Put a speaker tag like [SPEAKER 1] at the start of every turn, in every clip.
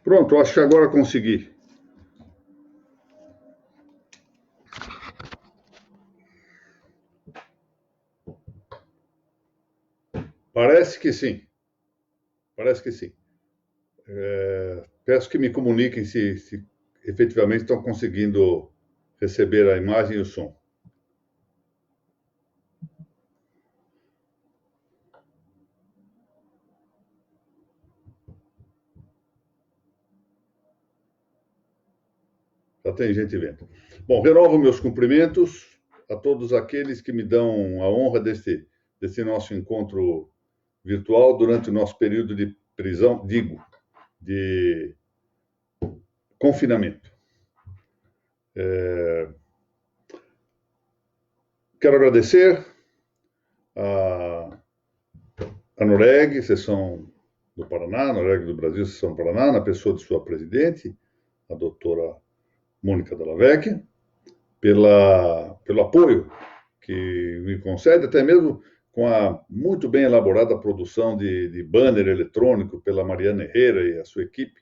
[SPEAKER 1] Pronto, acho que agora consegui. Parece que sim. Parece que sim. Peço que me comuniquem se efetivamente estão conseguindo receber a imagem e o som. Já tem gente vendo. Bom, renovo meus cumprimentos a todos aqueles que me dão a honra desse nosso encontro virtual durante o nosso período de prisão, de confinamento. Quero agradecer a NOREG, Seção do Paraná, a NOREG do Brasil, Seção do Paraná, na pessoa de sua presidente, a doutora Mônica Della Vecchia, pelo apoio que me concede, até mesmo com a muito bem elaborada produção de banner eletrônico pela Mariana Herrera e a sua equipe,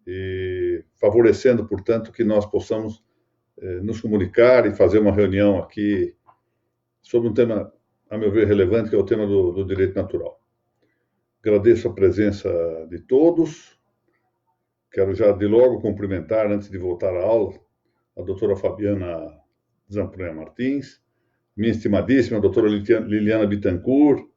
[SPEAKER 1] e favorecendo, portanto, que nós possamos nos comunicar e fazer uma reunião aqui sobre um tema, a meu ver, relevante, que é o tema do direito natural. Agradeço a presença de todos. Quero já de logo cumprimentar, antes de voltar à aula, a doutora Fabiana Zamprunha Martins, minha estimadíssima doutora Liliana Bittencourt,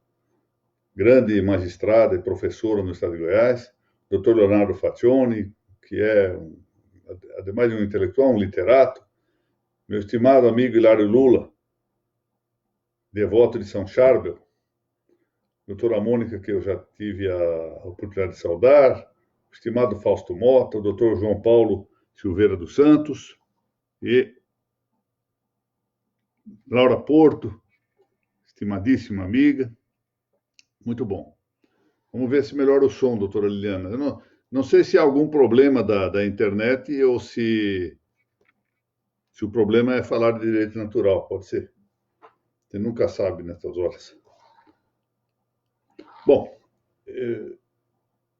[SPEAKER 1] grande magistrada e professora no estado de Goiás, doutor Leonardo Faccioni, que é, ademais de um intelectual, um literato, meu estimado amigo Hilário Lula, devoto de São Charbel, doutora Mônica, que eu já tive a oportunidade de saudar, o estimado Fausto Mota, o doutor João Paulo Silveira dos Santos e Laura Porto, estimadíssima amiga. Muito bom. Vamos ver se melhora o som, doutora Liliana. Eu não sei se há algum problema da internet ou se o problema é falar de direito natural. Pode ser. Você nunca sabe nessas horas. Bom,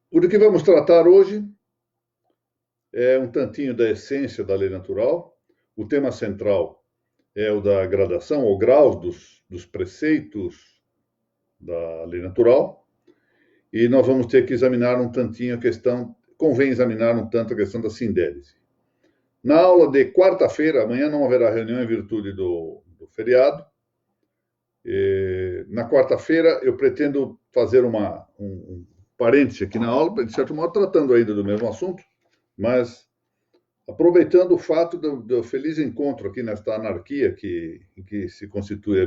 [SPEAKER 1] o de que vamos tratar hoje é um tantinho da essência da lei natural. O tema central é o da gradação ou graus dos preceitos da lei natural. E nós vamos ter que examinar um tantinho a questão, convém examinar um tanto a questão da sindélise. Na aula de quarta-feira, amanhã não haverá reunião em virtude do feriado. Na quarta-feira eu pretendo fazer um parêntese aqui na aula, de certo modo tratando ainda do mesmo assunto, mas aproveitando o fato do feliz encontro aqui nesta anarquia em que se constitui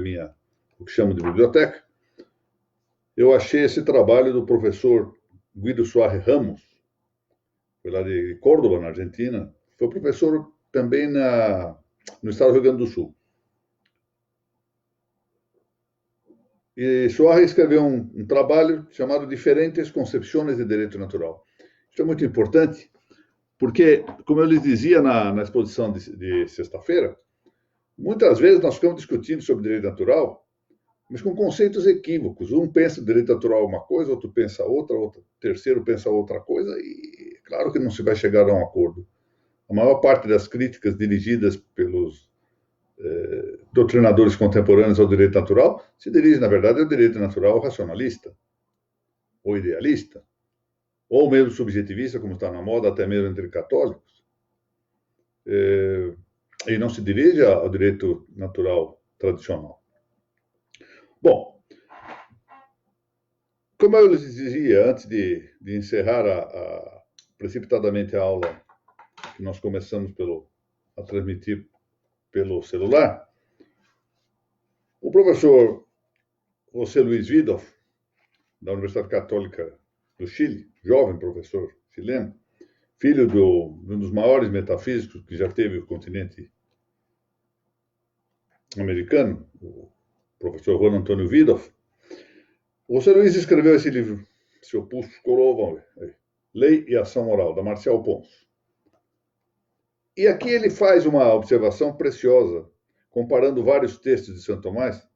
[SPEAKER 1] o que chamo de biblioteca. Eu achei esse trabalho do professor Guido Soares Ramos, foi lá de Córdoba, na Argentina, foi professor também no estado do Rio Grande do Sul. E Soares escreveu um trabalho chamado Diferentes Concepções de Direito Natural. Isso é muito importante, porque, como eu lhes dizia na exposição de sexta-feira, muitas vezes nós ficamos discutindo sobre direito natural, mas com conceitos equívocos. Um pensa direito natural uma coisa, outro pensa outra, terceiro pensa outra coisa, e claro que não se vai chegar a um acordo. A maior parte das críticas dirigidas pelos doutrinadores contemporâneos ao direito natural se dirige, na verdade, ao direito natural racionalista, ou idealista, ou mesmo subjetivista, como está na moda, até mesmo entre católicos. E não se dirige ao direito natural tradicional. Bom, como eu lhes dizia antes de encerrar precipitadamente a aula que nós começamos a transmitir pelo celular, o professor José Luiz Widoff, da Universidade Católica do Chile, jovem professor chileno, filho de um dos maiores metafísicos que já teve o continente americano, o professor Juan Antônio Widoff. O José Luiz escreveu esse livro, esse opúsculo, vamos ver, Lei e Ação Moral, da Marcial Pons. E aqui ele faz uma observação preciosa, comparando vários textos de Santo Tomás,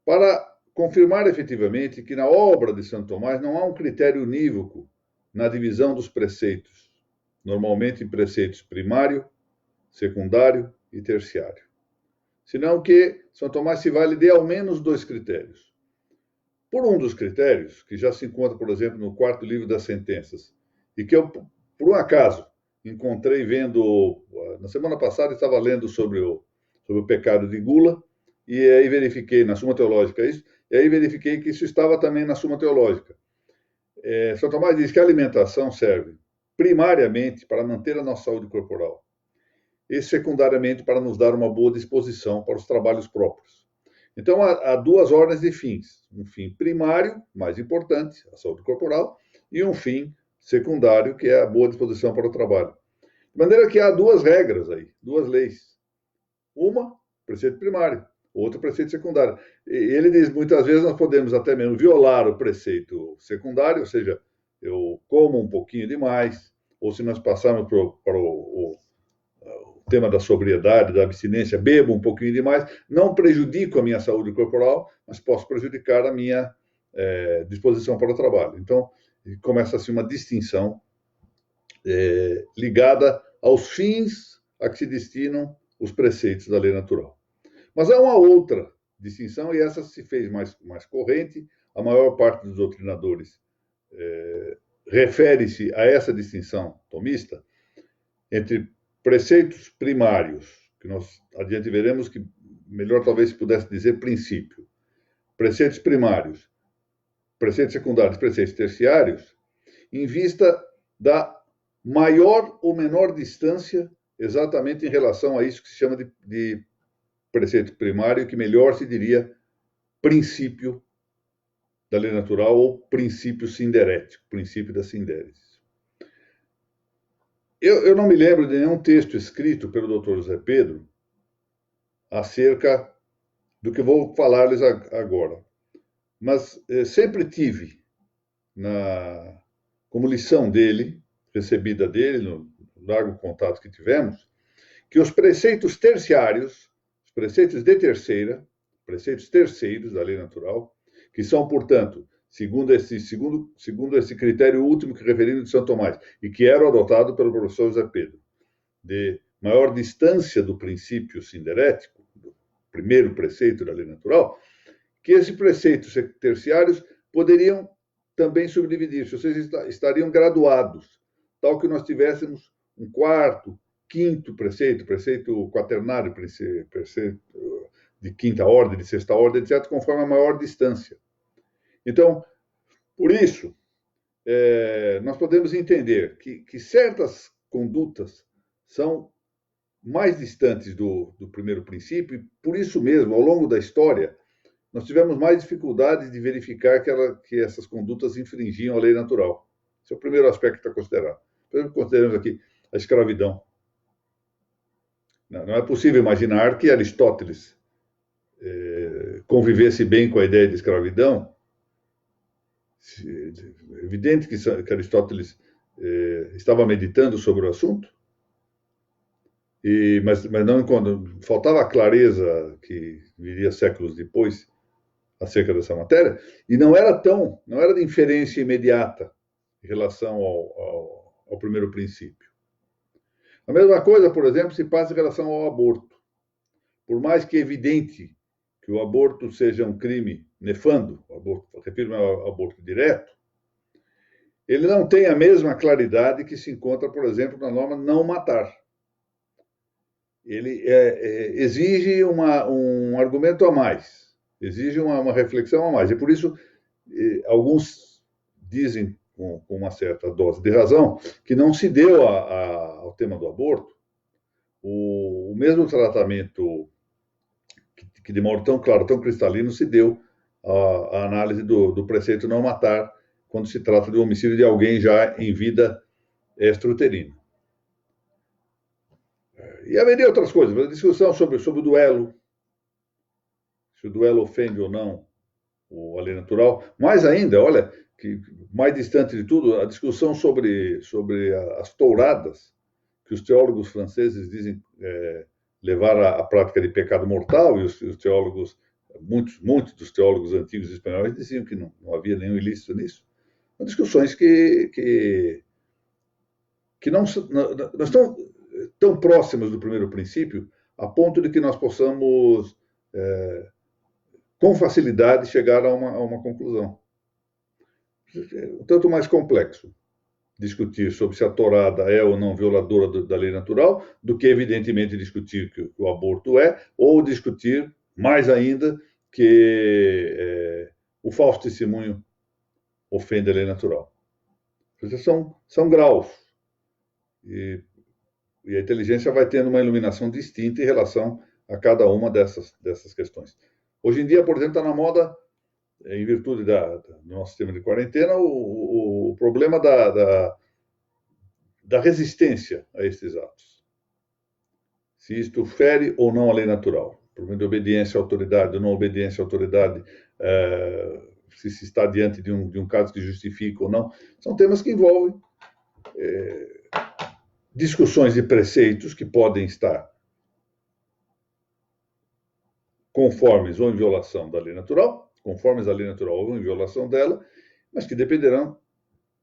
[SPEAKER 1] para confirmar efetivamente que na obra de Santo Tomás não há um critério unívoco na divisão dos preceitos, normalmente em preceitos primário, secundário e terciário. Senão que São Tomás se vale de ao menos 2 critérios. Por um dos critérios, que já se encontra, por exemplo, no 4º livro das sentenças, e que eu, por um acaso, encontrei vendo, na semana passada estava lendo sobre o pecado de gula, e aí verifiquei na Suma Teológica isso, e aí verifiquei que isso estava também na Suma Teológica. São Tomás diz que a alimentação serve primariamente para manter a nossa saúde corporal e secundariamente para nos dar uma boa disposição para os trabalhos próprios. Então, há 2 ordens de fins. Um fim primário, mais importante, a saúde corporal, e um fim secundário, que é a boa disposição para o trabalho. De maneira que há 2 regras aí, 2 leis. Uma, preceito primário, outra, preceito secundário. Ele diz, muitas vezes nós podemos até mesmo violar o preceito secundário, ou seja, eu como um pouquinho demais, ou se nós passarmos para o tema da sobriedade, da abstinência, bebo um pouquinho demais, não prejudico a minha saúde corporal, mas posso prejudicar a minha disposição para o trabalho. Então, começa assim uma distinção ligada aos fins a que se destinam os preceitos da lei natural. Mas há uma outra distinção, e essa se fez mais corrente, a maior parte dos doutrinadores refere-se a essa distinção tomista entre preceitos primários, que nós adiante veremos que melhor talvez se pudesse dizer princípio, preceitos primários, preceitos secundários, preceitos terciários, em vista da maior ou menor distância exatamente em relação a isso que se chama de preceito primário, que melhor se diria princípio da lei natural ou princípio sinderético, princípio da sindérese. Eu não me lembro de nenhum texto escrito pelo Dr. José Pedro acerca do que vou falar-lhes agora. Mas sempre tive, como lição dele, recebida dele, no largo contato que tivemos, que os preceitos terciários, os preceitos de terceira, preceitos terceiros da lei natural, que são, portanto, segundo esse critério último que referindo de São Tomás, e que era adotado pelo professor José Pedro, de maior distância do princípio sinderético, do primeiro preceito da lei natural, que esses preceitos terciários poderiam também subdividir-se, ou seja, estariam graduados, tal que nós tivéssemos um 4º, 5º preceito quaternário, preceito de 5ª ordem, de 6ª ordem, etc., conforme a maior distância. Então, por isso, nós podemos entender que certas condutas são mais distantes do primeiro princípio, e por isso mesmo, ao longo da história, nós tivemos mais dificuldades de verificar que essas condutas infringiam a lei natural. Esse é o primeiro aspecto a considerar. Por exemplo, consideramos aqui a escravidão. Não é possível imaginar que Aristóteles convivesse bem com a ideia de escravidão. É evidente que Aristóteles estava meditando sobre o assunto, mas não, faltava a clareza que viria séculos depois acerca dessa matéria, e não era de inferência imediata em relação ao primeiro princípio. A mesma coisa, por exemplo, se passa em relação ao aborto. Por mais que é evidente que o aborto seja um crime nefando, refiro-me ao aborto direto, ele não tem a mesma claridade que se encontra, por exemplo, na norma não matar. Ele exige um argumento a mais, exige uma reflexão a mais. E por isso, alguns dizem, com uma certa dose de razão, que não se deu ao tema do aborto o mesmo tratamento que de modo tão claro, tão cristalino, se deu à análise do preceito não matar, quando se trata de um homicídio de alguém já em vida extrauterina. E haveria outras coisas, mas a discussão sobre o duelo, se o duelo ofende ou não a lei natural. Mais ainda, olha, que mais distante de tudo, a discussão sobre as touradas, que os teólogos franceses dizem levar à prática de pecado mortal, e os teólogos, muitos dos teólogos antigos espanhóis diziam que não havia nenhum ilícito nisso. São discussões que não estão tão próximas do primeiro princípio a ponto de que nós possamos, com facilidade, chegar a uma conclusão. Um tanto mais complexo discutir sobre se a tourada é ou não violadora da lei natural, do que, evidentemente, discutir que o aborto ou discutir, mais ainda, que o falso testemunho ofende a lei natural. São graus. E a inteligência vai tendo uma iluminação distinta em relação a cada uma dessas questões. Hoje em dia, por exemplo, está na moda, em virtude do nosso sistema de quarentena, o problema da resistência a estes atos. Se isto fere ou não a lei natural. O problema de obediência à autoridade ou não obediência à autoridade, se está diante de um caso que justifica ou não, são temas que envolvem discussões de preceitos que podem estar conformes ou em violação da lei natural, conformes à lei natural ou em violação dela, mas que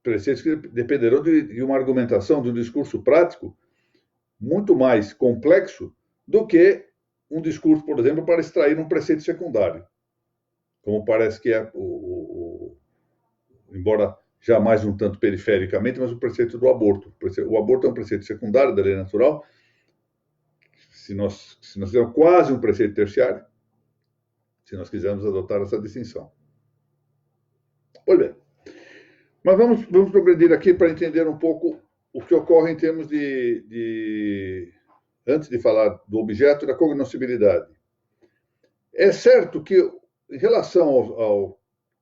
[SPEAKER 1] preceitos que dependerão de uma argumentação, de um discurso prático muito mais complexo do que um discurso, por exemplo, para extrair um preceito secundário, como parece que é, embora jamais um tanto perifericamente, mas o preceito do aborto. O aborto é um preceito secundário da lei natural. Se nós tivermos quase um preceito terciário, se nós quisermos adotar essa distinção. Pois bem, mas vamos progredir aqui para entender um pouco o que ocorre em termos antes de falar do objeto, da cognoscibilidade. É certo que, em relação ao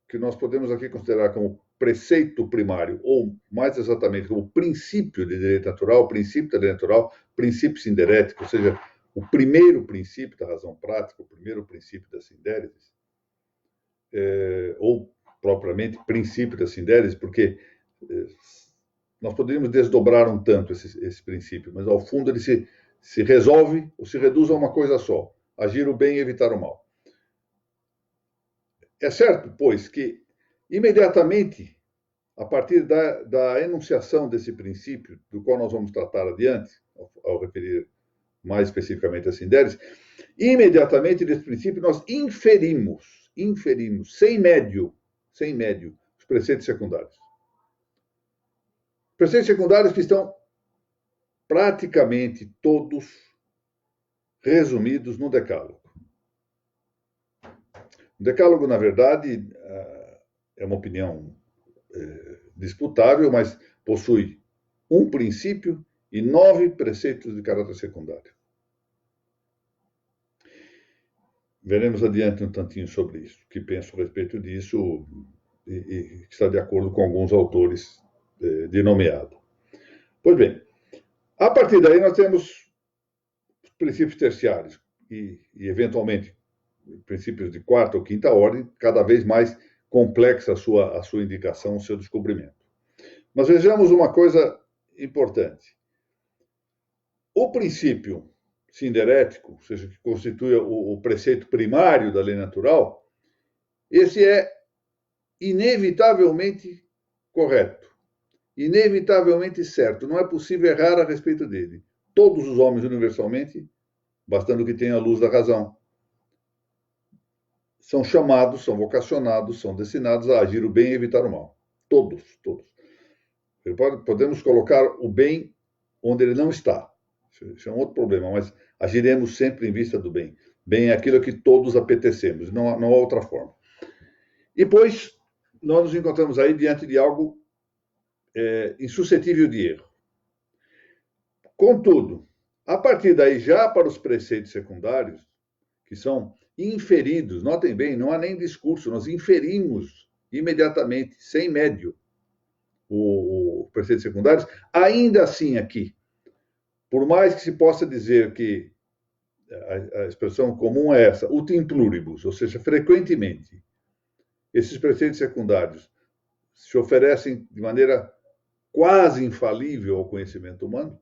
[SPEAKER 1] que nós podemos aqui considerar como preceito primário, ou mais exatamente como princípio de direito natural, princípio da lei natural, princípio sinderético, ou seja, o primeiro princípio da razão prática, o primeiro princípio da sindérese, ou propriamente princípio da sindérese, porque nós poderíamos desdobrar um tanto esse princípio, mas ao fundo ele se resolve ou se reduz a uma coisa só: agir o bem e evitar o mal. É certo, pois, que imediatamente, a partir da enunciação desse princípio, do qual nós vamos tratar adiante, ao referir mais especificamente a sindérese, imediatamente desse princípio nós inferimos, sem médio, os preceitos secundários. Preceitos secundários que estão praticamente todos resumidos no Decálogo. O Decálogo, na verdade, é uma opinião disputável, mas possui um princípio e 9 preceitos de caráter secundário. Veremos adiante um tantinho sobre isso, o que penso a respeito disso e está de acordo com alguns autores de nomeado. Pois bem, a partir daí nós temos os princípios terciários e eventualmente, princípios de quarta ou quinta ordem, cada vez mais complexa a sua indicação, o seu descobrimento. Mas vejamos uma coisa importante. O princípio sinderético, ou seja, que constitui o preceito primário da lei natural, esse é inevitavelmente correto, inevitavelmente certo. Não é possível errar a respeito dele. Todos os homens, universalmente, bastando que tenham a luz da razão, são chamados, são vocacionados, são destinados a agir o bem e evitar o mal. Todos. Podemos colocar o bem onde ele não está. Isso é um outro problema, mas agiremos sempre em vista do bem. Bem é aquilo que todos apetecemos, não há outra forma. E, pois, nós nos encontramos aí diante de algo insuscetível de erro. Contudo, a partir daí, já para os preceitos secundários, que são inferidos, notem bem, não há nem discurso, nós inferimos imediatamente, sem médio, os preceitos secundários, ainda assim aqui, por mais que se possa dizer que a expressão comum é essa, utim pluribus, ou seja, frequentemente, esses preceitos secundários se oferecem de maneira quase infalível ao conhecimento humano: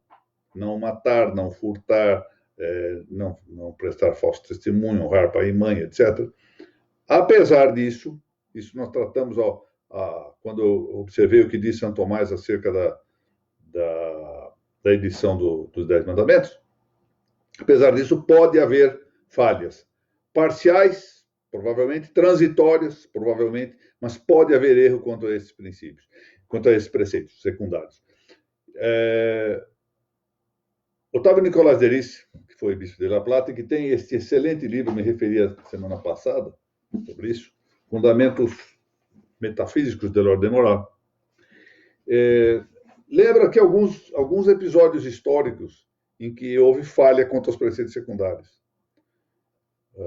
[SPEAKER 1] não matar, não furtar, não prestar falso testemunho, honrar pai e mãe, etc. Apesar disso, isso nós tratamos quando eu observei o que disse Santo Tomás acerca da edição dos Dez Mandamentos, apesar disso, pode haver falhas parciais, provavelmente, transitórias, provavelmente, mas pode haver erro quanto a esses princípios, quanto a esses preceitos secundários. Otávio Nicolás de Erice, que foi bispo de La Plata, e que tem este excelente livro, me referi a semana passada sobre isso, Fundamentos Metafísicos da Ordem Moral, lembra que alguns episódios históricos em que houve falha quanto aos preceitos secundários.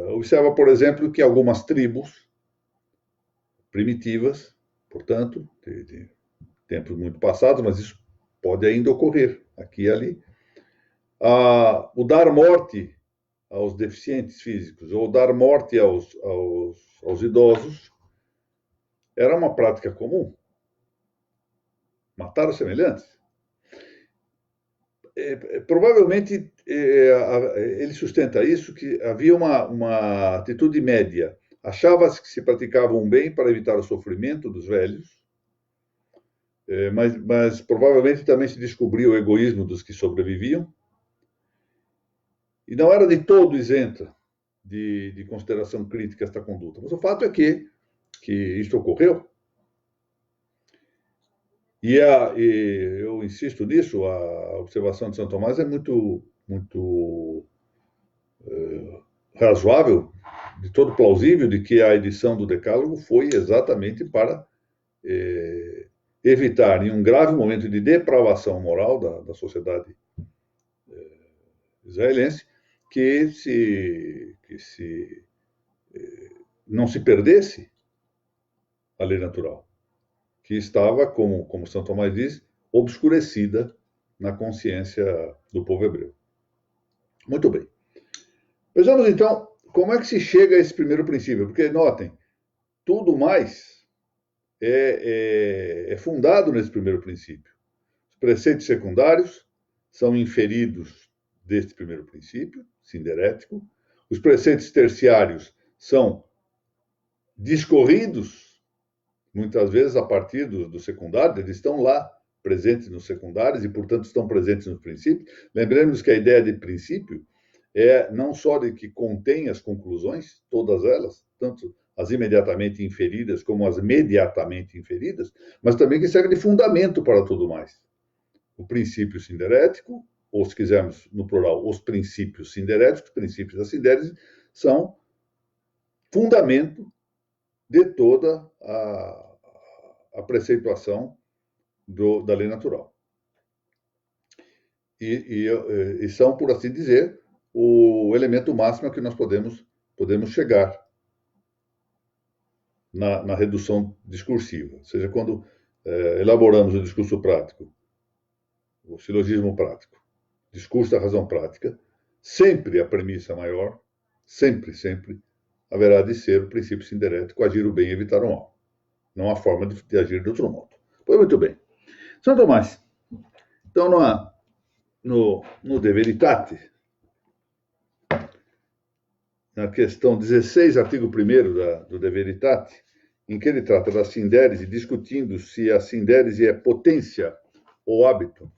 [SPEAKER 1] Observa, por exemplo, que algumas tribos primitivas, portanto, de tempos muito passados, mas isso pode ainda ocorrer aqui e ali, o dar morte aos deficientes físicos ou dar morte aos idosos era uma prática comum. Matar os semelhantes. Provavelmente ele sustenta isso, que havia uma atitude média. Achava-se que se praticava um bem para evitar o sofrimento dos velhos, mas provavelmente também se descobriu o egoísmo dos que sobreviviam, e não era de todo isenta de consideração crítica esta conduta. Mas o fato é que isto ocorreu. E eu insisto nisso, a observação de São Tomás é muito razoável, de todo plausível, de que a edição do Decálogo foi exatamente para evitar, em um grave momento de depravação moral da sociedade israelense, que não se perdesse a lei natural, que estava, como São Tomás diz, obscurecida na consciência do povo hebreu. Muito bem. Vejamos, então, como é que se chega a esse primeiro princípio. Porque, notem, tudo mais é fundado nesse primeiro princípio. Os preceitos secundários são inferidos deste primeiro princípio, sinderético. Os preceitos terciários são discorridos, muitas vezes, a partir do secundário. Eles estão lá, presentes nos secundários, e, portanto, estão presentes nos princípios. Lembremos que a ideia de princípio é não só de que contém as conclusões, todas elas, tanto as imediatamente inferidas como as mediatamente inferidas, mas também que serve de fundamento para tudo mais. O princípio sinderético, ou, se quisermos, no plural, os princípios sinderéticos, princípios da sindérese, são fundamento de toda a preceituação da lei natural. E são, por assim dizer, o elemento máximo a que nós podemos chegar na redução discursiva. Ou seja, quando elaboramos o discurso prático, o silogismo prático, discurso da razão prática, sempre a premissa maior, sempre haverá de ser o princípio sinderético, agir o bem e evitar o mal. Não há forma de agir de outro modo. Pois muito bem. São Tomás, então, no De Veritate, na questão 16, artigo 1º do De Veritate, em que ele trata da sindérese, discutindo se a sindérese é potência ou hábito.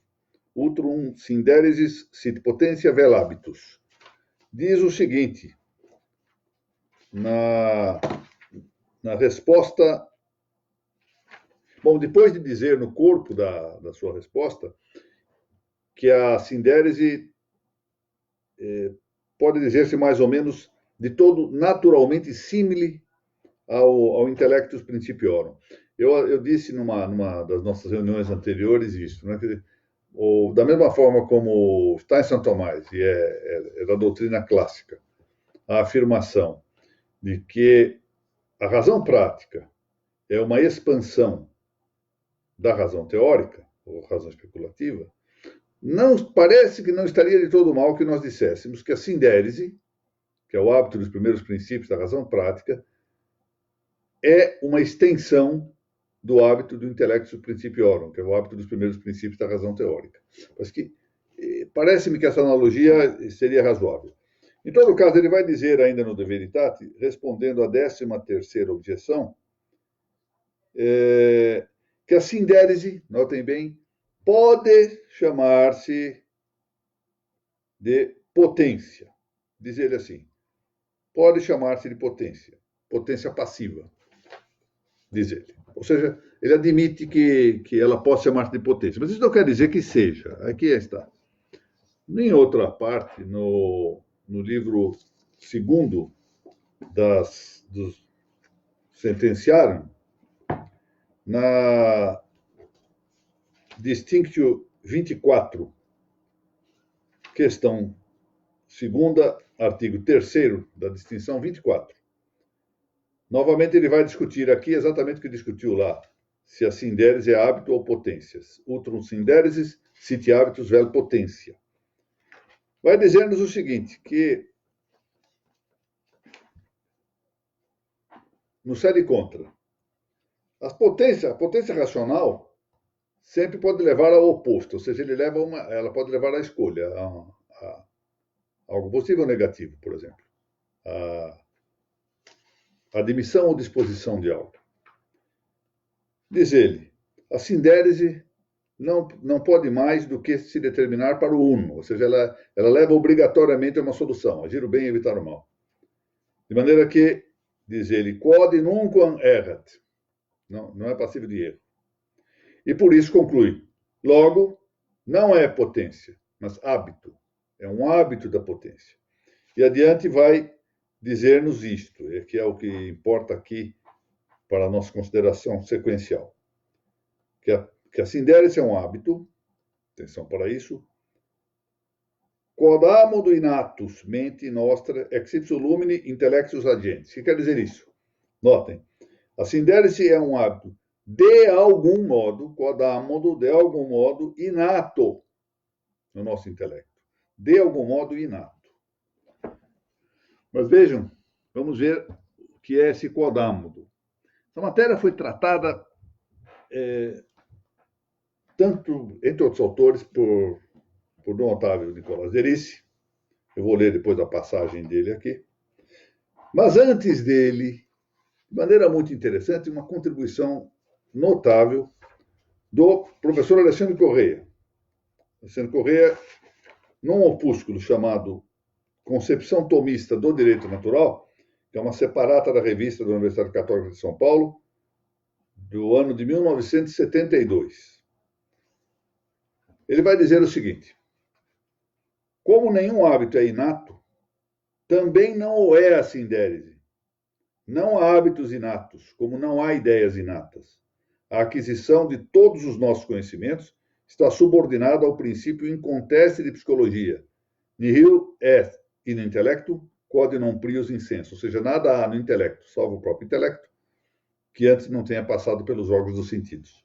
[SPEAKER 1] Utrum sindéresis sit potência vel habitus. Diz o seguinte, na resposta... Bom, depois de dizer no corpo da sua resposta que a sindérese pode dizer-se mais ou menos de todo naturalmente simile ao intellectus principiorum. Eu disse numa das nossas reuniões anteriores isso, né? Da mesma forma como está em São Tomás, e é da doutrina clássica, a afirmação de que a razão prática é uma expansão da razão teórica, ou razão especulativa, parece que não estaria de todo mal que nós disséssemos que a sindérese, que é o hábito dos primeiros princípios da razão prática, é uma extensão do hábito do intellectus principiorum, que é o hábito dos primeiros princípios da razão teórica. Mas que parece-me que essa analogia seria razoável. Em todo caso, ele vai dizer ainda no De Veritate, respondendo à 13ª objeção, que a sindérese, notem bem, pode chamar-se de potência. Diz ele assim, pode chamar-se de potência, potência passiva, diz ele. Ou seja, ele admite que ela pode chamar-se de potência, mas isso não quer dizer que seja. Aqui está. Em outra parte, no livro segundo dos Sentenciarum, na Distinctio 24, questão segunda, artigo 3º da distinção 24. Novamente ele vai discutir aqui exatamente o que discutiu lá, se a sindérese é hábito ou potências. Utrum sindéresis, sit habitus vel potência. Vai dizer-nos o seguinte, que no sede contra, a potência racional sempre pode levar ao oposto, ou seja, ela pode levar à escolha, a algo positivo ou negativo, por exemplo. A admissão ou disposição de algo. Diz ele, a sindérese não pode mais do que se determinar para o uno, ou seja, ela leva obrigatoriamente a uma solução, agir o bem e evitar o mal. De maneira que, diz ele, quod nunquam errat, não é passível de erro. E por isso conclui, logo, não é potência, mas hábito, é um hábito da potência. E adiante vai dizer-nos isto, que é o que importa aqui para a nossa consideração sequencial. Que a sindérese é um hábito, atenção para isso, quod amodo inatus mente nostra ex ipso lumine intellectus agentes. O que quer dizer isso? Notem, a sindérese é um hábito de algum modo, quod amodo, de algum modo, inato no nosso intelecto. De algum modo, inato. Mas vejam, vamos ver o que é esse quod amodo. Essa matéria foi tratada tanto, entre outros autores, por Dom Otávio Nicolás Derice. Eu vou ler depois a passagem dele aqui. Mas antes dele, de maneira muito interessante, uma contribuição notável do professor Alexandre Correia. Alexandre Correia, num opúsculo chamado Concepção Tomista do Direito Natural, que é uma separata da revista da Universidade Católica de São Paulo, do ano de 1972. Ele vai dizer o seguinte, como nenhum hábito é inato, também não o é a sindérese. Não há hábitos inatos, como não há ideias inatas. A aquisição de todos os nossos conhecimentos está subordinada ao princípio inconteste de psicologia. Nihil est in intellectu quod non prius in sensu. Ou seja, nada há no intelecto, salvo o próprio intelecto, que antes não tenha passado pelos órgãos dos sentidos.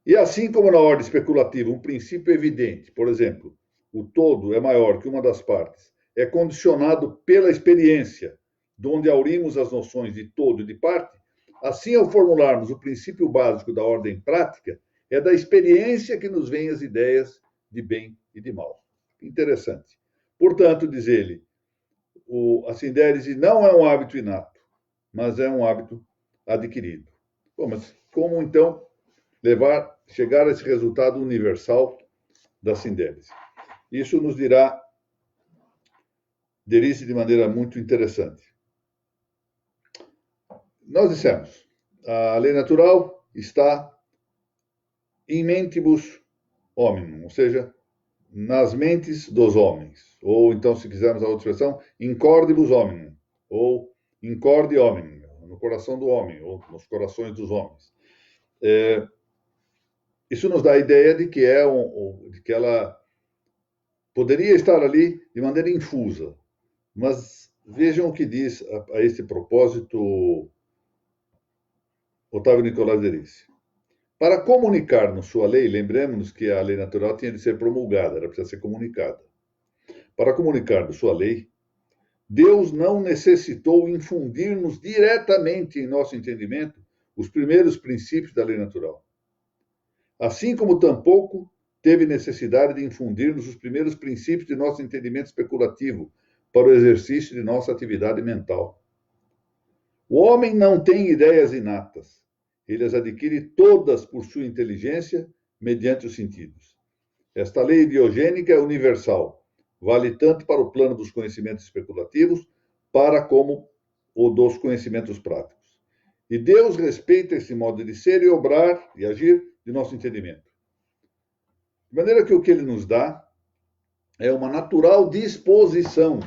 [SPEAKER 1] E assim como na ordem especulativa, um princípio evidente, por exemplo, o todo é maior que uma das partes, é condicionado pela experiência, de onde aurimos as noções de todo e de parte, assim, ao formularmos o princípio básico da ordem prática, é da experiência que nos vêm as ideias de bem e de mal. Interessante. Portanto, diz ele, a sindérese não é um hábito inato, mas é um hábito adquirido. Bom, mas como, então, chegar a esse resultado universal da sindérese? Isso nos dirá Derice de maneira muito interessante. Nós dissemos, a lei natural está in mentibus hominum, ou seja, nas mentes dos homens. Ou então, se quisermos a outra expressão, in cordibus hominum, ou in corde hominum, no coração do homem, ou nos corações dos homens. Isso nos dá a ideia de que ela poderia estar ali de maneira infusa. Mas vejam o que diz a esse propósito Otávio Nicolás Derice. Para comunicar-nos sua lei, lembremos-nos que a lei natural tinha de ser promulgada, ela precisa ser comunicada. Para comunicar-nos sua lei, Deus não necessitou infundir-nos diretamente em nosso entendimento os primeiros princípios da lei natural. Assim como tampouco teve necessidade de infundir-nos os primeiros princípios de nosso entendimento especulativo para o exercício de nossa atividade mental. O homem não tem ideias inatas, ele as adquire todas por sua inteligência, mediante os sentidos. Esta lei diogênica é universal, vale tanto para o plano dos conhecimentos especulativos, para como o dos conhecimentos práticos. E Deus respeita esse modo de ser e obrar e agir de nosso entendimento. De maneira que o que ele nos dá é uma natural disposição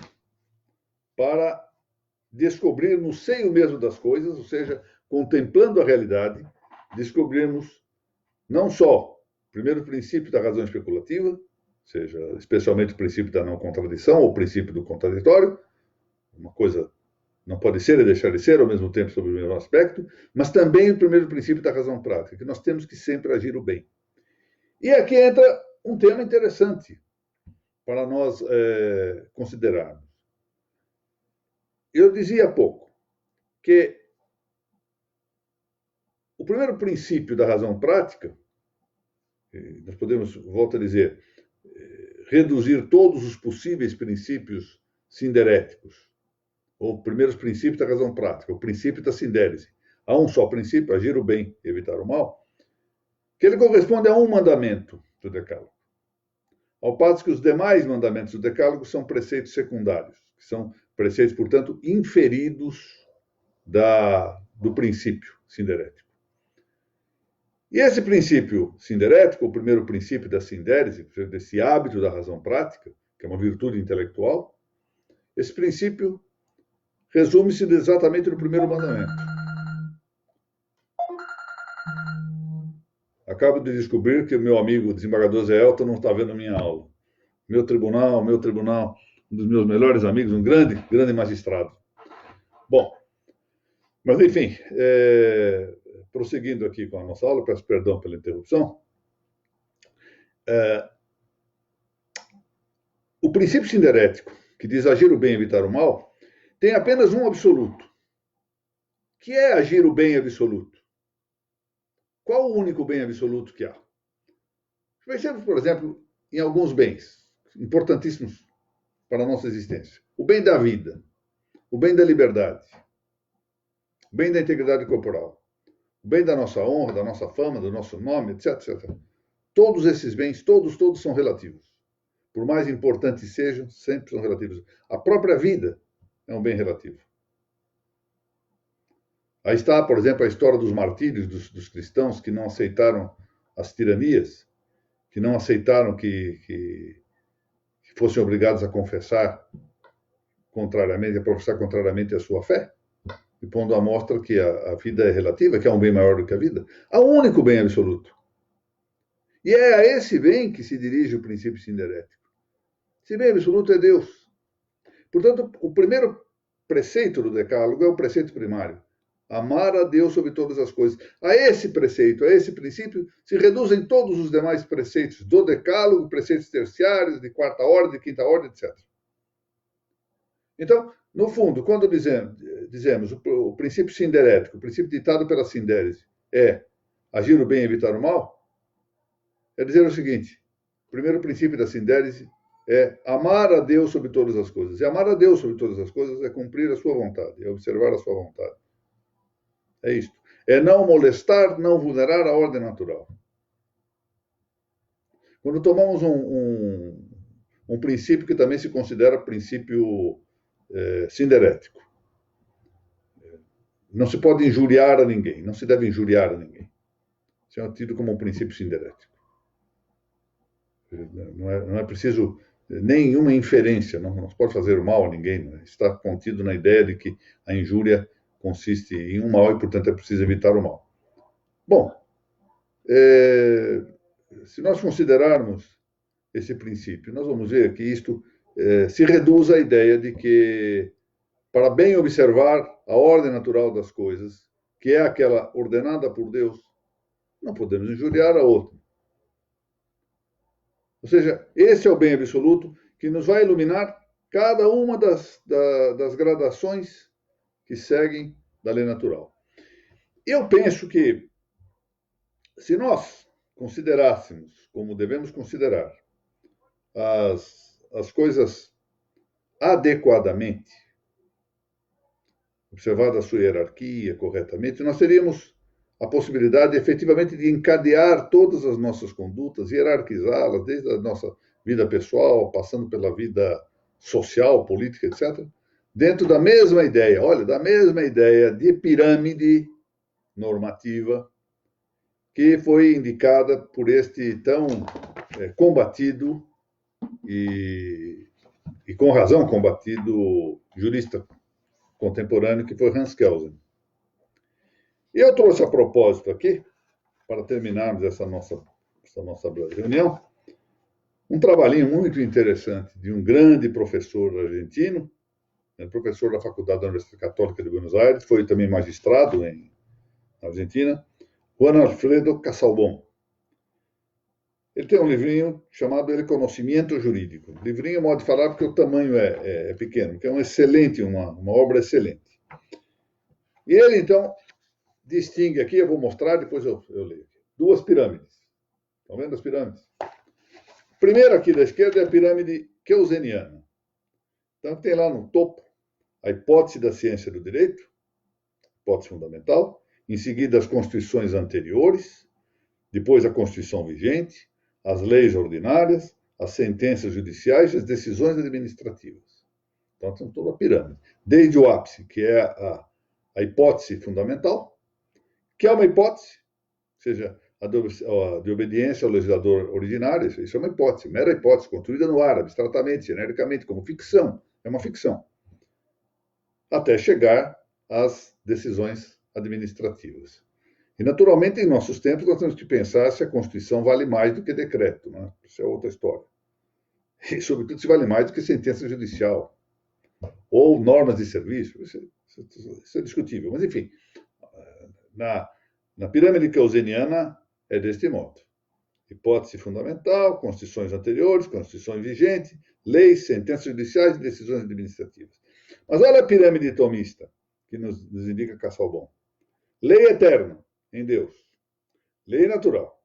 [SPEAKER 1] para descobrir no seio mesmo das coisas, ou seja, contemplando a realidade, descobrirmos não só o primeiro princípio da razão especulativa, ou seja, especialmente o princípio da não contradição, ou o princípio do contraditório, uma coisa não pode ser e deixar de ser ao mesmo tempo sob o mesmo aspecto, mas também o primeiro princípio da razão prática, que nós temos que sempre agir o bem. E aqui entra um tema interessante para nós considerarmos. Eu dizia há pouco que o primeiro princípio da razão prática, nós podemos, volto a dizer, reduzir todos os possíveis princípios sinderéticos, ou primeiros princípios da razão prática, o princípio da sindérese, a um só princípio, agir o bem, evitar o mal, que ele corresponde a um mandamento do Decálogo. Ao passo que os demais mandamentos do Decálogo são preceitos secundários, que são preceitos, portanto, inferidos do princípio sinderético. E esse princípio sinderético, o primeiro princípio da sindérese, desse hábito da razão prática, que é uma virtude intelectual, esse princípio resume-se exatamente no primeiro mandamento. Acabo de descobrir que o meu amigo desembargador Zé Elton não está vendo a minha aula. Meu tribunal, um dos meus melhores amigos, um grande magistrado. Bom, mas enfim, prosseguindo aqui com a nossa aula, peço perdão pela interrupção. O princípio sinderético, que diz agir o bem e evitar o mal, tem apenas um absoluto, que é agir o bem absoluto. Qual o único bem absoluto que há? Pensemos, por exemplo, em alguns bens importantíssimos para a nossa existência. O bem da vida, o bem da liberdade, o bem da integridade corporal, o bem da nossa honra, da nossa fama, do nosso nome, etc, etc. Todos esses bens, todos são relativos. Por mais importantes sejam, sempre são relativos. A própria vida é um bem relativo. Aí está, por exemplo, a história dos martírios dos cristãos que não aceitaram as tiranias, que não aceitaram que fossem obrigados a professar contrariamente à sua fé, e pondo à mostra que a vida é relativa, que é um bem maior do que a vida. Há um único bem absoluto. E é a esse bem que se dirige o princípio sinderético. Esse bem absoluto é Deus. Portanto, o primeiro preceito do Decálogo é o preceito primário. Amar a Deus sobre todas as coisas. A esse preceito, a esse princípio, se reduzem todos os demais preceitos do Decálogo, preceitos terciários, de quarta ordem, de quinta ordem, etc. Então, no fundo, quando dizemos o princípio sinderético, o princípio ditado pela sindérese, é agir o bem e evitar o mal, é dizer o seguinte: o primeiro princípio da sindérese é amar a Deus sobre todas as coisas. E amar a Deus sobre todas as coisas é cumprir a sua vontade, é observar a sua vontade. É isto. É não molestar, não vulnerar a ordem natural. Quando tomamos um princípio que também se considera princípio sinderético, não se pode injuriar a ninguém, não se deve injuriar a ninguém. Isso é tido como um princípio sinderético. Não é preciso nenhuma inferência, não se pode fazer o mal a ninguém. Não é? Está contido na ideia de que a injúria consiste em um mal e, portanto, é preciso evitar o mal. Bom, se nós considerarmos esse princípio, nós vamos ver que isto se reduz à ideia de que, para bem observar a ordem natural das coisas, que é aquela ordenada por Deus, não podemos injuriar a outra. Ou seja, esse é o bem absoluto que nos vai iluminar cada uma das gradações que seguem da lei natural. Eu penso que, se nós considerássemos, como devemos considerar, as coisas adequadamente, observada a sua hierarquia corretamente, nós teríamos a possibilidade efetivamente de encadear todas as nossas condutas, hierarquizá-las, desde a nossa vida pessoal, passando pela vida social, política, etc., dentro da mesma ideia, olha, da mesma ideia de pirâmide normativa que foi indicada por este tão combatido e com razão combatido jurista contemporâneo, que foi Hans Kelsen. E eu trouxe a propósito aqui, para terminarmos essa nossa reunião, um trabalhinho muito interessante de um grande professor argentino, professor da Faculdade da Universidade Católica de Buenos Aires, foi também magistrado na Argentina, Juan Alfredo Casalbon. Ele tem um livrinho chamado El Conhecimento Jurídico. Livrinho, modo de falar, porque o tamanho é pequeno, que é uma obra excelente. E ele, então, distingue aqui, eu vou mostrar, depois eu leio aqui, duas pirâmides. Estão vendo as pirâmides? Primeiro aqui da esquerda é a pirâmide keuseniana. Então, tem lá no topo a hipótese da ciência do direito, hipótese fundamental, em seguida as constituições anteriores, depois a Constituição vigente, as leis ordinárias, as sentenças judiciais e as decisões administrativas. Então, tem toda a pirâmide. Desde o ápice, que é a hipótese fundamental, que é uma hipótese, ou seja, a de obediência ao legislador originário, isso é uma hipótese, mera hipótese, construída no ar, abstratamente, genericamente, como ficção. É uma ficção. Até chegar às decisões administrativas. E, naturalmente, em nossos tempos, nós temos que pensar se a Constituição vale mais do que decreto. Né? Isso é outra história. E, sobretudo, se vale mais do que sentença judicial. Ou normas de serviço. Isso é discutível. Mas, enfim, na pirâmide keuseniana é deste modo. Hipótese fundamental, constituições anteriores, constituição vigente, leis, sentenças judiciais e decisões administrativas. Mas olha a pirâmide tomista, que nos indica Casalbon. Lei eterna em Deus, lei natural,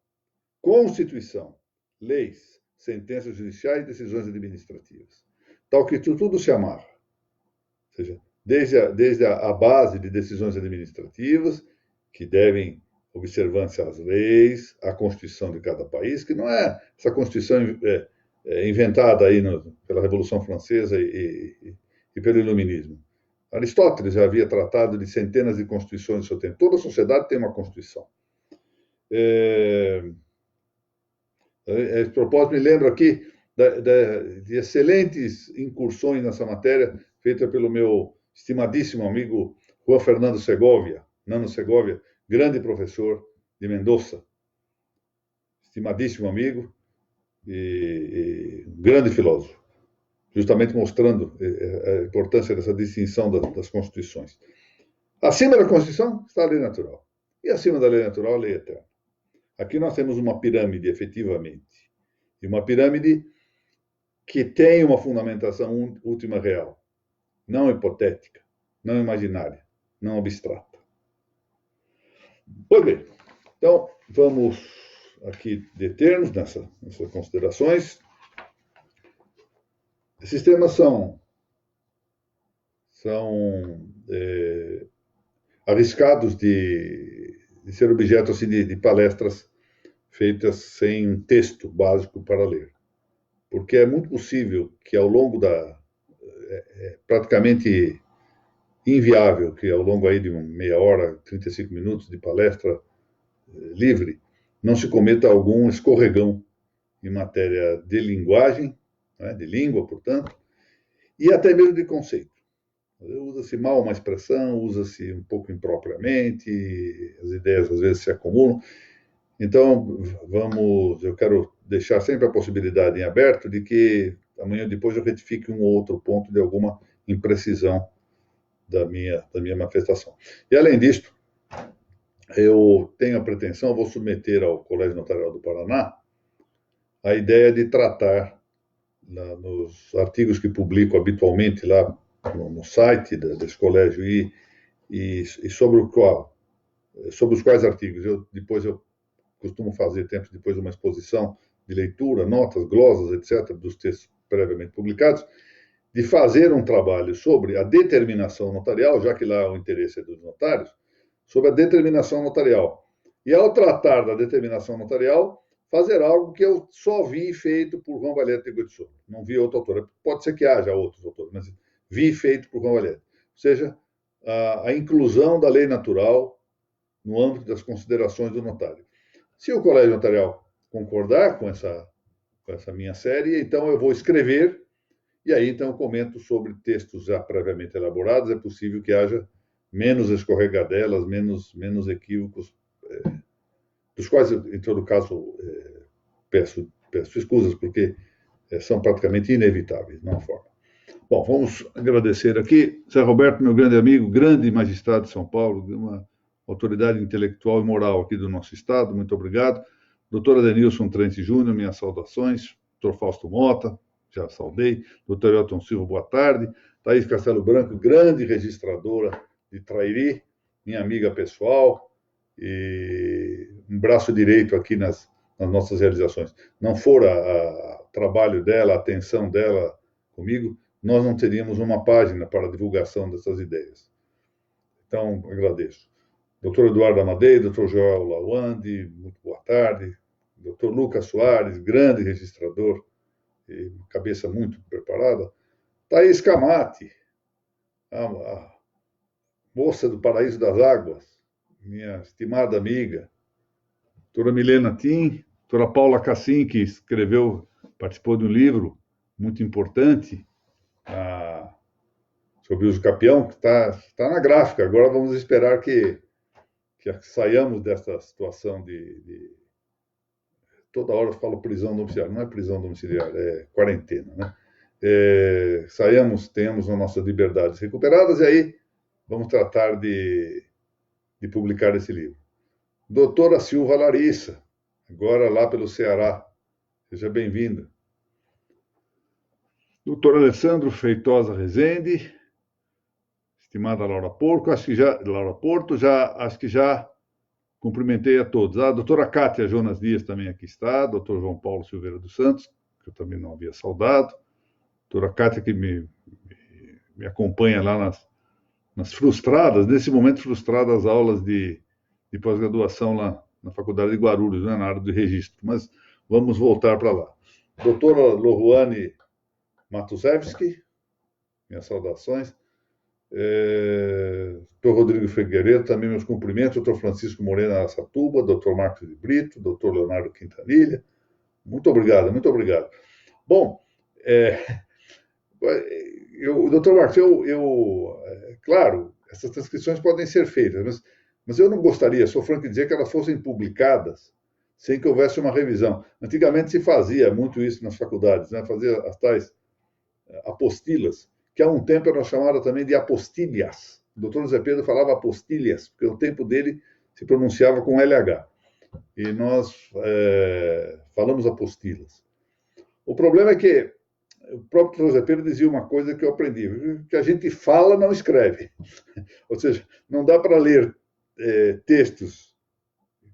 [SPEAKER 1] Constituição, leis, sentenças judiciais e decisões administrativas. Tal que tudo se amarra. Ou seja, desde a base de decisões administrativas, que devem observância às leis, à Constituição de cada país, que não é essa Constituição inventada aí pela Revolução Francesa e pelo Iluminismo. Aristóteles já havia tratado de centenas de constituições no seu tempo. Toda sociedade tem uma constituição. A propósito, me lembro aqui de excelentes incursões nessa matéria, feita pelo meu estimadíssimo amigo Juan Fernando Segovia, Nano Segovia, grande professor de Mendoza, estimadíssimo amigo e grande filósofo, justamente mostrando a importância dessa distinção das constituições. Acima da Constituição está a lei natural. E acima da lei natural, a lei eterna. Aqui nós temos uma pirâmide, efetivamente. E uma pirâmide que tem uma fundamentação última real. Não hipotética, não imaginária, não abstrata. Pois bem, então vamos aqui deter-nos nessas considerações. Esses temas são arriscados de ser objeto assim, de palestras feitas sem texto básico para ler. Porque é muito possível que ao longo praticamente inviável que ao longo aí de meia hora, 35 minutos de palestra livre, não se cometa algum escorregão em matéria de linguagem, né, de língua, portanto, e até mesmo de conceito. Usa-se mal uma expressão, usa-se um pouco impropriamente, as ideias às vezes se acumulam. Então, eu quero deixar sempre a possibilidade em aberto de que amanhã depois eu retifique um ou outro ponto de alguma imprecisão da minha manifestação. E, além disto, eu tenho a pretensão, vou submeter ao Colégio Notarial do Paraná a ideia de tratar, nos artigos que publico habitualmente lá no site desse colégio e sobre os quais artigos. Depois eu costumo fazer, tempos depois, uma exposição de leitura, notas, glosas, etc., dos textos previamente publicados, de fazer um trabalho sobre a determinação notarial, já que lá o interesse é dos notários, sobre a determinação notarial, E ao tratar da determinação notarial, fazer algo que eu só vi feito por João Valete de Goitisolo. Não vi outro autor. Pode ser que haja outros autores, mas vi feito por João Valete. Ou seja, a inclusão da lei natural no âmbito das considerações do notário. Se o colégio notarial concordar com essa minha série, então eu vou escrever, e aí então eu comento sobre textos já previamente elaborados. É possível que haja menos escorregadelas, menos equívocos, dos quais, em todo caso, peço escusas, porque são praticamente inevitáveis, não há forma. Bom, vamos agradecer aqui. Zé Roberto, meu grande amigo, grande magistrado de São Paulo, uma autoridade intelectual e moral aqui do nosso estado, muito obrigado. Doutor Adenilson Trente Júnior, minhas saudações. Doutor Fausto Mota, já saudei. Doutor Elton Silva, boa tarde. Thaís Castelo Branco, grande registradora de Trairi, minha amiga pessoal, e um braço direito aqui nas nossas realizações. Não for o trabalho dela, a atenção dela comigo, nós não teríamos uma página para a divulgação dessas ideias. Então, agradeço. Doutor Eduardo Amadei, doutor Joel Lawande, muito boa tarde. Doutor Lucas Soares, grande registrador, e cabeça muito preparada. Thaís Camati, a moça do Paraíso das Águas, minha estimada amiga. Doutora Milena Tim, doutora Paula Cassim, que participou de um livro muito importante, sobre o uso capião, que está na gráfica. Agora vamos esperar que saiamos dessa situação toda hora eu falo prisão domiciliar. Não é prisão domiciliar, é quarentena, né? Tenhamos as nossas liberdades recuperadas, e aí vamos tratar de publicar esse livro. Doutora Silva Larissa, agora lá pelo Ceará. Seja bem-vinda. Doutor Alessandro Feitosa Rezende, estimada Laura Porto, acho que já cumprimentei a todos. A doutora Cátia Jonas Dias também aqui está, doutor João Paulo Silveira dos Santos, que eu também não havia saudado, doutora Cátia que me acompanha lá nas frustradas, nesse momento frustradas aulas de pós-graduação lá na Faculdade de Guarulhos, né, na área de registro, mas vamos voltar para lá. Doutora Lohane Matusevski, minhas saudações. Doutor Rodrigo Figueiredo, também meus cumprimentos. Doutor Francisco Morena Araçatuba, doutor Marcos de Brito, doutor Leonardo Quintanilha. Muito obrigado, muito obrigado. Bom, doutor Marcos, claro, essas transcrições podem ser feitas, mas eu não gostaria, sou franco em dizer, que elas fossem publicadas sem que houvesse uma revisão. Antigamente se fazia muito isso nas faculdades, né? Fazia as tais apostilas, que há um tempo era chamada também de apostilhas. O doutor Zé Pedro falava apostilhas, porque o tempo dele se pronunciava com LH. E nós falamos apostilas. O problema é que o próprio doutor Zé Pedro dizia uma coisa que eu aprendi, que a gente fala, não escreve. Ou seja, não dá para ler textos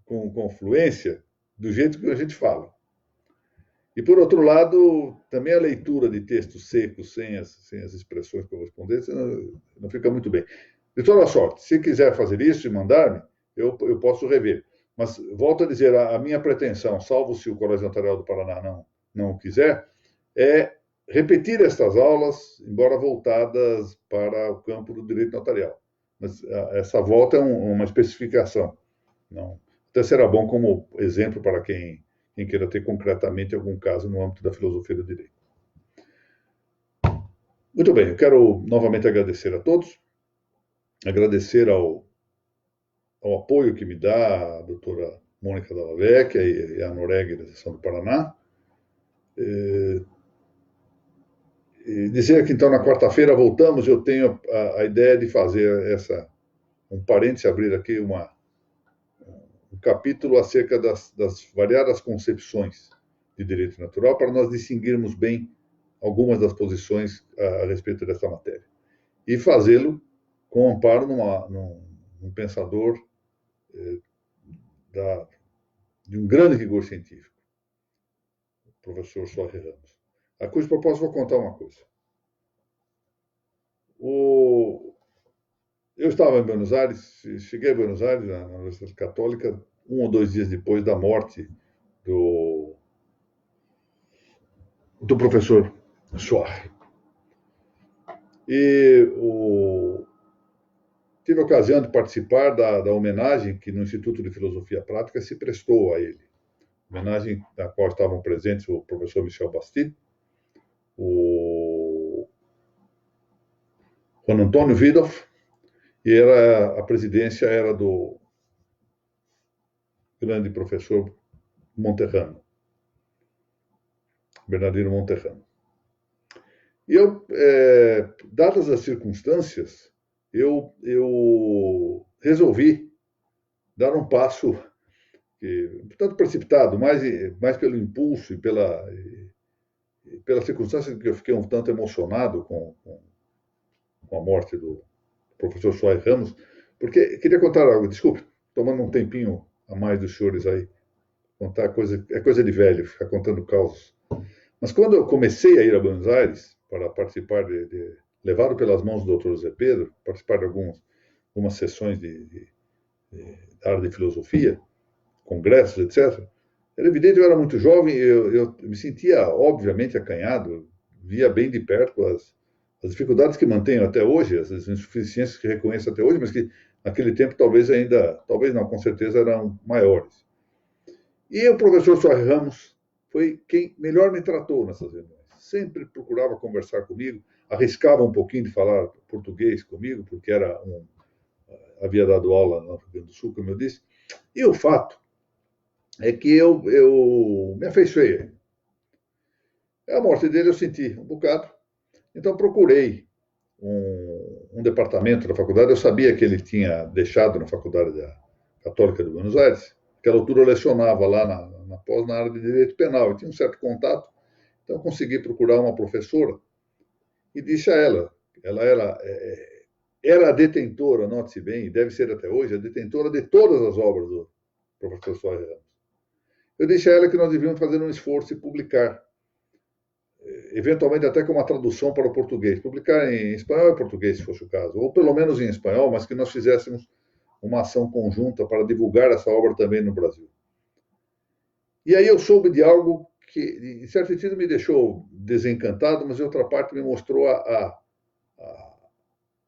[SPEAKER 1] com fluência do jeito que a gente fala. E, por outro lado, também a leitura de textos secos, sem as expressões correspondentes, não fica muito bem. De toda sorte, se quiser fazer isso e mandar-me, eu posso rever. Mas, volto a dizer, a minha pretensão, salvo se o Colégio Notarial do Paraná não o quiser, é repetir estas aulas, embora voltadas para o campo do direito notarial. Mas essa volta é uma especificação. Não. Até será bom como exemplo para quem queira ter concretamente algum caso no âmbito da filosofia do direito. Muito bem, eu quero novamente agradecer a todos, agradecer ao apoio que me dá a doutora Mônica Dalla Vecchia e a Noreg da Seção do Paraná. E dizer que, então, na quarta-feira voltamos, eu tenho a ideia de fazer um parêntese, abrir aqui um capítulo acerca das variadas concepções de direito natural, para nós distinguirmos bem algumas das posições a respeito dessa matéria. E fazê-lo com amparo num pensador de um grande rigor científico, o professor Soares Ramos. A cujo propósito vou contar uma coisa. Eu estava em Buenos Aires, cheguei a Buenos Aires, na Universidade Católica, 1 ou 2 dias depois da morte do professor Soares. Tive a ocasião de participar da homenagem que no Instituto de Filosofia Prática se prestou a ele. Homenagem na qual estavam presentes o professor Michel Bastide, o Juan Antônio Widoff, e a presidência era do grande professor Monterrano, Bernardino Monterrano. E dadas as circunstâncias, eu resolvi dar um passo, tanto precipitado, mais pelo impulso e pela circunstância que eu fiquei um tanto emocionado com a morte do professor Soares Ramos, porque queria contar algo, desculpe, tomando um tempinho a mais dos senhores aí, contar coisa de velho, ficar contando causos. Mas quando eu comecei a ir a Buenos Aires para participar levado pelas mãos do Dr. Zé Pedro, participar de algumas sessões da área de filosofia, congressos, etc., era evidente que eu era muito jovem, eu me sentia, obviamente, acanhado, via bem de perto as dificuldades que mantenho até hoje, as insuficiências que reconheço até hoje, mas que naquele tempo talvez não, com certeza eram maiores. E o professor Soares Ramos foi quem melhor me tratou nessas reuniões. Sempre procurava conversar comigo, arriscava um pouquinho de falar português comigo, porque havia dado aula no Rio Grande do Sul, como eu disse. E o fato é que eu me afeiçoei. A morte dele eu senti um bocado, então procurei um departamento da faculdade. Eu sabia que ele tinha deixado na Faculdade Católica de Buenos Aires. Naquela altura eu lecionava lá na pós na área de Direito Penal. Eu tinha um certo contato, então eu consegui procurar uma professora e disse a ela era a detentora, note-se bem, e deve ser até hoje, a detentora de todas as obras do professor Soares Ramos. Eu disse a ela que nós devíamos fazer um esforço e publicar, eventualmente até com uma tradução para o português, publicar em espanhol e português, se fosse o caso, ou pelo menos em espanhol, mas que nós fizéssemos uma ação conjunta para divulgar essa obra também no Brasil. E aí eu soube de algo que, em certo sentido, me deixou desencantado, mas, de outra parte, me mostrou a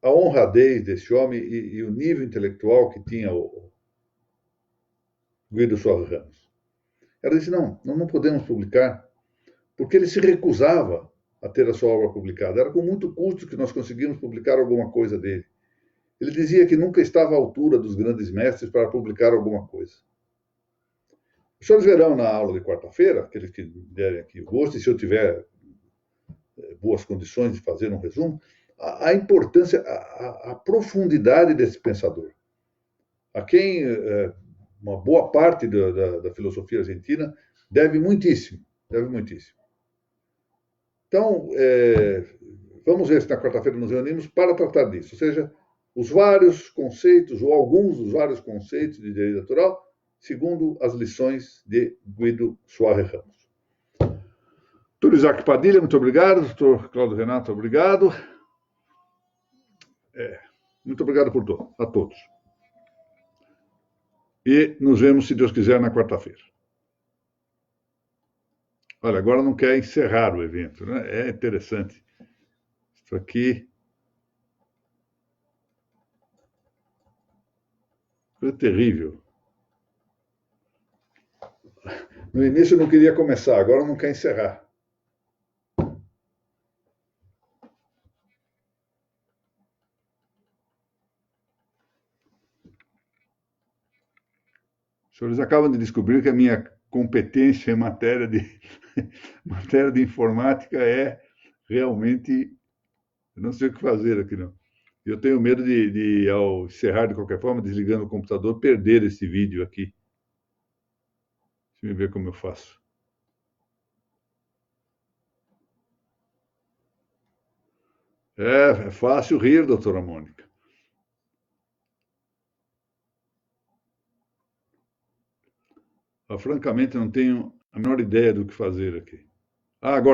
[SPEAKER 1] honradez desse homem e o nível intelectual que tinha o Guido Soares Ramos. Ela disse, não podemos publicar, porque ele se recusava a ter a sua obra publicada. Era com muito custo que nós conseguimos publicar alguma coisa dele. Ele dizia que nunca estava à altura dos grandes mestres para publicar alguma coisa. Os senhores verão na aula de quarta-feira, aqueles que derem aqui o gosto, e se eu tiver boas condições de fazer um resumo, a importância, a profundidade desse pensador, a quem uma boa parte da filosofia argentina deve muitíssimo, deve muitíssimo. Então, vamos ver se na quarta-feira nos reunimos para tratar disso, ou seja, os vários conceitos, ou alguns dos vários conceitos de direito natural, segundo as lições de Guido Soares Ramos. Dr. Isaac Padilha, muito obrigado. Dr. Cláudio Renato, obrigado. Muito obrigado a todos. E nos vemos, se Deus quiser, na quarta-feira. Olha, agora não quer encerrar o evento, né? É interessante. Isso aqui foi terrível. No início não queria começar, agora não quer encerrar. Os senhores acabam de descobrir que a minha competência em matéria de informática é realmente... Eu não sei o que fazer aqui, não. Eu tenho medo de, ao encerrar de qualquer forma, desligando o computador, perder esse vídeo aqui. Deixa eu ver como eu faço. É fácil rir, doutora Mônica. Eu, francamente, não tenho a menor ideia do que fazer aqui. Ah, agora